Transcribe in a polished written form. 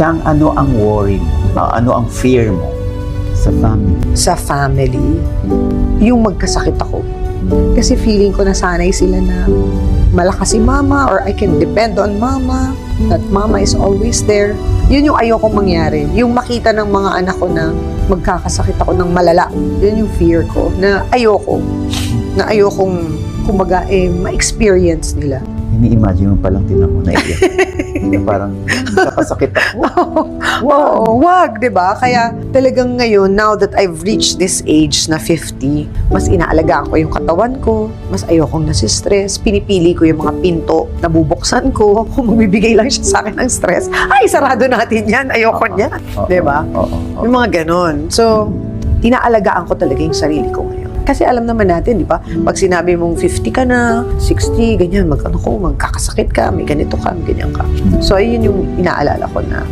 Chang, ano ang worry mo? Ano ang fear mo sa family? Sa family, yung magkasakit ako. Kasi feeling ko nasanay sila na malakas si mama or I can depend on mama, that mama is always there. Yun yung ayokong mangyari. Yung makita ng mga anak ko na magkakasakit ako ng malala. Yun yung fear ko na ayoko. Na ayokong, kumbaga, ma-experience nila. Ini-imagine mo palang tinan mo na iyan. Na parang magkakasakit ako. Oo, wag, 'di ba? Kaya talagang ngayon, now that I've reached this age na 50, mas inaalagaan ko yung katawan ko, mas ayokong nasistress, pinipili ko yung mga pinto na bubuksan ko, kung magbibigay lang siya sa akin ng stress, ay, sarado natin yan, ayoko niyan, 'di ba? Yung mga ganon. So, inaalagaan ko talaga yung sarili ko ngayon. Kasi alam naman natin, di ba? Pag sinabi mong 50 ka na, 60, ganyan, magkakasakit ka, may ganito ka, may ganyan ka. So, ayun yung inaalala ko na,